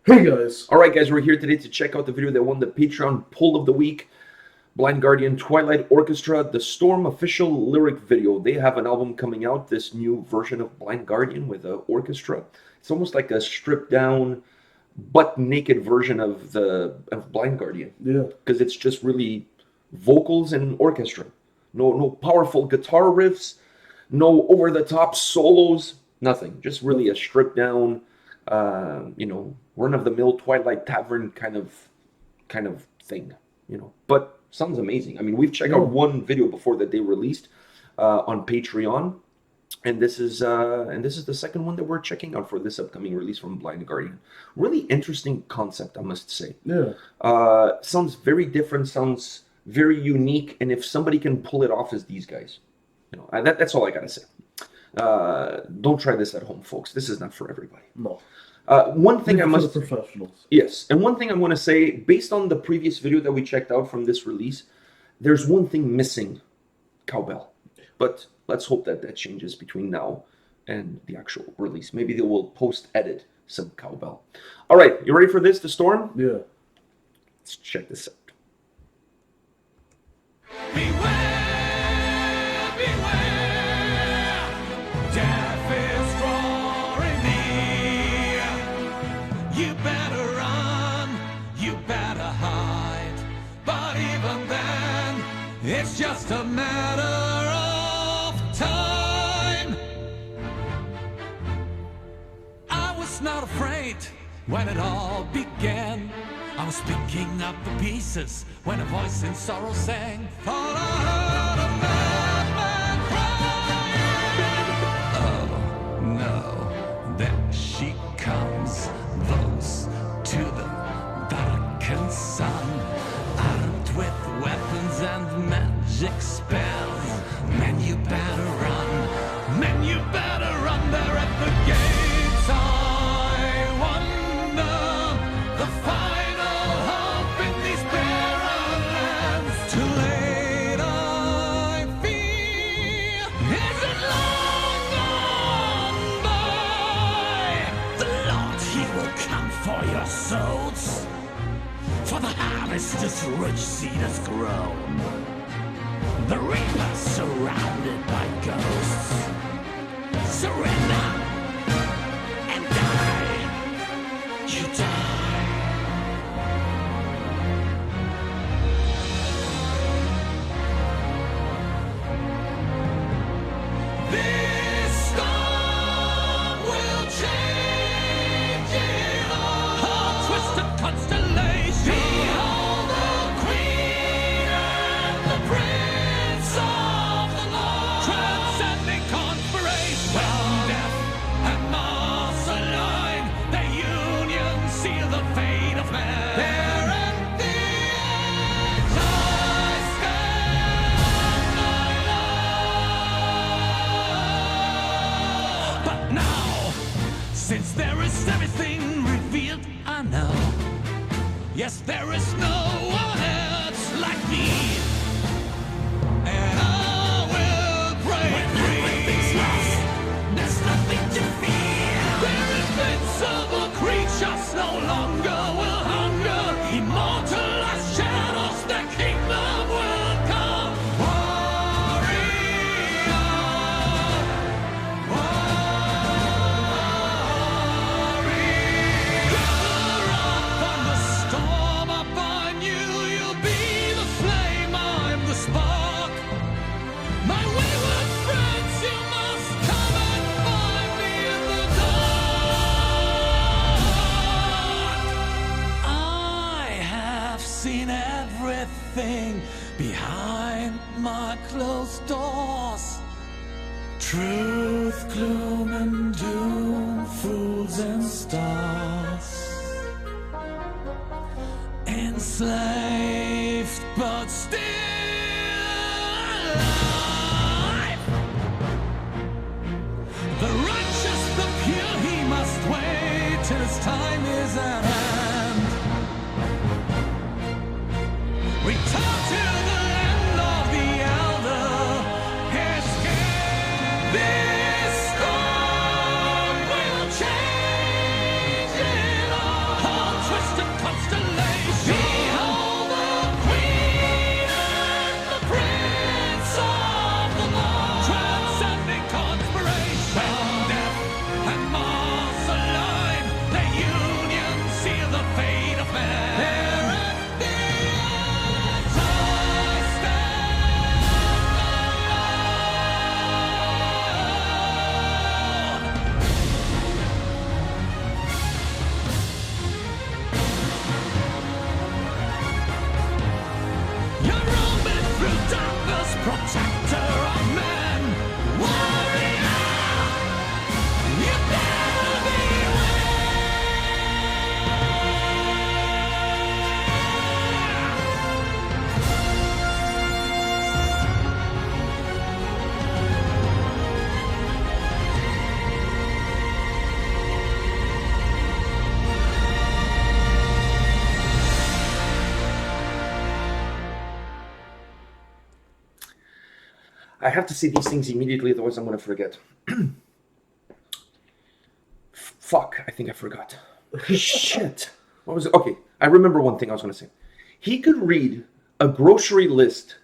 Hey guys! Alright guys, we're here today to check out the video that won the Patreon Poll of the Week. Blind Guardian, Twilight Orchestra, the Storm official lyric video. They have an album coming out, this new version of Blind Guardian with an orchestra. It's almost like a stripped down, butt naked version of Blind Guardian. Yeah. Because it's just really vocals and orchestra. No powerful guitar riffs, no over the top solos, nothing. Just really a stripped down, run-of-the-mill Twilight Tavern kind of thing, But sounds amazing. I mean, we've checked out one video before that they released on Patreon, and this is the second one that we're checking out for this upcoming release from Blind Guardian. Really interesting concept, I must say. Yeah. Sounds very different. Sounds very unique, and if somebody can pull it off as these guys, that's all I gotta say. Don't try this at home, folks. This is not for everybody. No. One thing I must... For the professionals. Yes, and one thing I want to say, based on the previous video that we checked out from this release, there's one thing missing, cowbell. But let's hope that changes between now and the actual release. Maybe they will post-edit some cowbell. All right, you ready for this, The Storm? Yeah. Let's check this out. It's just a matter of time. I was not afraid when it all began. I was picking up the pieces when a voice in sorrow sang. Thought I heard a madman crying. Oh no, there she comes. Those to the darkened sun, armed with weapons and magic spells. Man, you better run. Man, you better run. They're at the gates. I wonder the final hope in these barren lands. Too late, I fear. Is it long gone by? The Lord, He will come for your souls. For the harvest is rich, seed has grown. The reapers surrounded by ghosts. Surrender and die. You die. This storm will change it all. A twisted constellation. Behold the Queen and the Prince of the Lord. Transcending conspiration. When death and Mars align, their union seal the fate of man. There at the edge I stand alone. But now, since there is everything revealed, I know. Yes, there is no one else like me, and I will break free. When everything's lost, there's nothing to fear. Their invincible creatures no longer will hunger. Immortal as shadows, their kingdom will come. Warrior, gather up on the storm upon you. You'll be the flame, I'm the spark. My wayward friends, you must come and find me in the dark. I have seen everything behind my closed doors. Truth, gloom, and doom, fools and stars. Enslaved, but still alive. The righteous, the pure, he must wait till his time is at hand. Return to the land of the elder. Escape. This storm will change it all. hunter of men, warrior, you better I have to say these things immediately, otherwise I'm going to forget. Fuck, I think I forgot. Shit. What was it? Okay, I remember one thing I was going to say. He could read a grocery list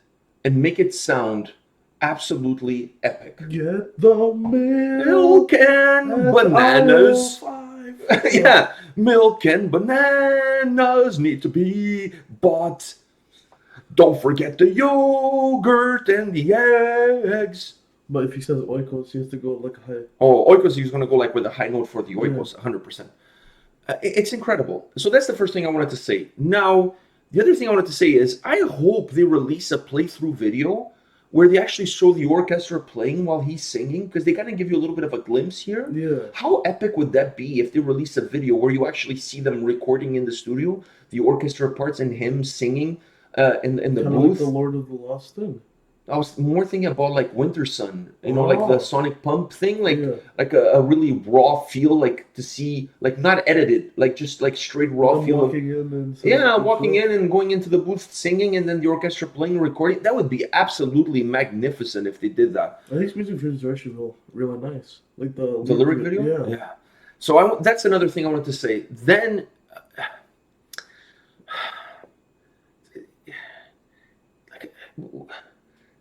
and make it sound absolutely epic. Get the milk Milk and bananas. aisle 5. Yeah, milk and bananas need to be bought. Don't forget the yogurt and the eggs. But if he says oikos, he has to go like a high. Oh, oikos, he's going to go like with a high note for the oikos, 100%. It's incredible. So that's the first thing I wanted to say. Now, the other thing I wanted to say is I hope they release a playthrough video where they actually show the orchestra playing while he's singing, because they kind of give you a little bit of a glimpse here. Yeah. How epic would that be if they release a video where you actually see them recording in the studio, the orchestra parts and him singing in the Kind of booth? like the Lord of the Lost thing. I was more thinking about like Winter Sun, you know, like the Sonic Pump thing, like Yeah. like a really raw feel, like to see, like not edited, like just like straight raw Them feel. walking in and Yeah, walking in and going into the booth singing, and then the orchestra playing and recording. That would be absolutely magnificent if they did that. I think these music videos are actually really nice. Like the Lyric video? Yeah. So that's another thing I wanted to say. Then,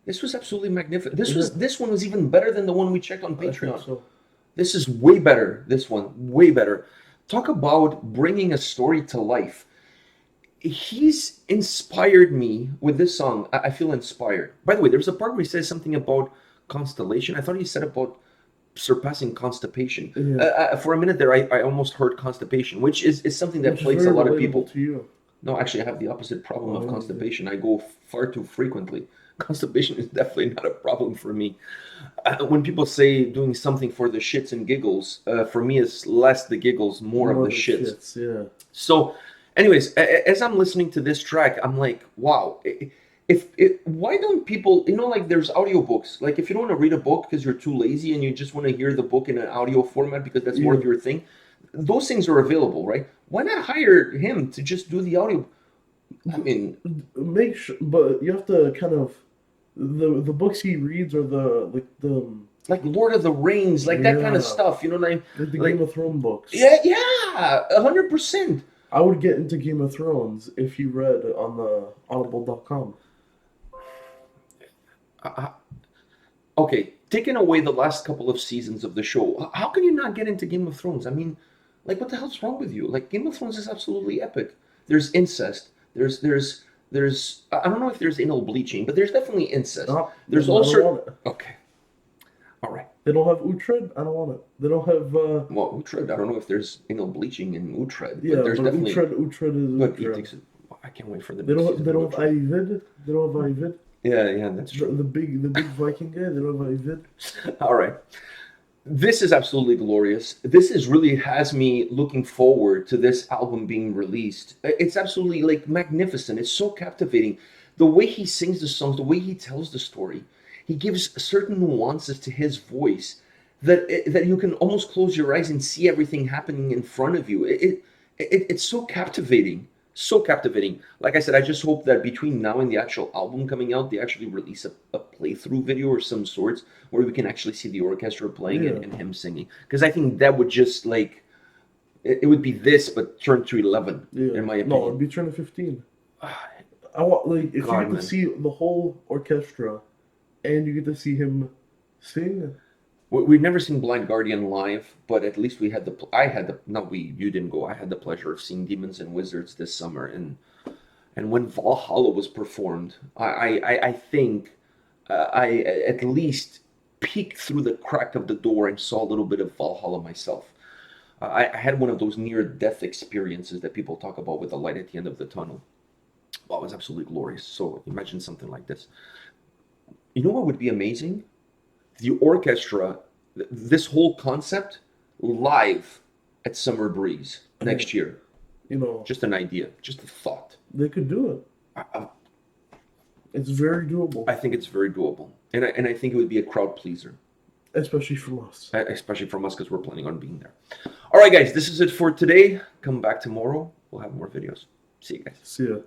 this was absolutely magnificent. This one was even better than the one we checked on I think Patreon. so. This is way better. This one, way better. Talk about bringing a story to life. He's inspired me with this song. I feel inspired. By the way, there's a part where he says something about constellation. I thought he said about surpassing constipation. Yeah. For a minute there, I almost heard constipation, which is something that Which is plagues a very lot of relatable people. to you. No, actually, I have the opposite problem of Oh, constipation. I go far too frequently. Constipation is definitely not a problem for me. When people say doing something for the shits and giggles, for me it's less the giggles, more of the shits. Yeah. So, anyways, as I'm listening to this track, I'm like, wow. Why don't people, like there's audiobooks. Like if you don't want to read a book because you're too lazy and you just want to hear the book in an audio format because that's more of your thing, those things are available, right? Why not hire him to just do the audio? I mean, Make sure, but you have to kind of the books he reads are like Lord of the Rings, like that kind of stuff. You know what I mean? like the Game of Thrones books. Yeah, 100%. I would get into Game of Thrones if he read on the Audible.com. Okay, taking away the last couple of seasons of the show, how can you not get into Game of Thrones? I mean, like, what the hell's wrong with you? Like, Game of Thrones is absolutely epic. There's incest. There's I don't know if there's anal bleaching, but there's definitely incest. There's also okay, all right. They don't have Uhtred. I don't want it. They don't have. Well, Uhtred. I don't know if there's anal bleaching in Uhtred. Yeah, but there's but definitely Uhtred is But he Uhtred. takes it. I can't wait for the. They next don't. season They of don't have Uhtred. Eivid. They don't have Eivid. Yeah, that's true. The big Viking guy. They don't have Eivid. All right. This is absolutely glorious. This is really has me looking forward to this album being released. It's absolutely like magnificent. It's so captivating. The way he sings the songs, the way he tells the story, he gives certain nuances to his voice that you can almost close your eyes and see everything happening in front of you. It's so captivating. So captivating. Like I said, I just hope that between now and the actual album coming out, they actually release a playthrough video or some sorts where we can actually see the orchestra playing and him singing. Because I think that would just like, it would be this, but turned to 11, in my opinion. No, it'd be turning 15. I want, like, if you get to see the whole orchestra and you get to see him sing. We've never seen Blind Guardian live, but at least you didn't go. I had the pleasure of seeing Demons and Wizards this summer, and when Valhalla was performed, I think I at least peeked through the crack of the door and saw a little bit of Valhalla myself. I had one of those near-death experiences that people talk about with the light at the end of the tunnel. Well, it was absolutely glorious. So imagine something like this. You know what would be amazing? The orchestra, this whole concept, live at Summer Breeze next year. You know, just an idea, just a thought. They could do it. It's very doable. I think it's very doable, and I think it would be a crowd pleaser, especially from us. Especially from us, because we're planning on being there. All right, guys, this is it for today. Come back tomorrow. We'll have more videos. See you guys. See ya.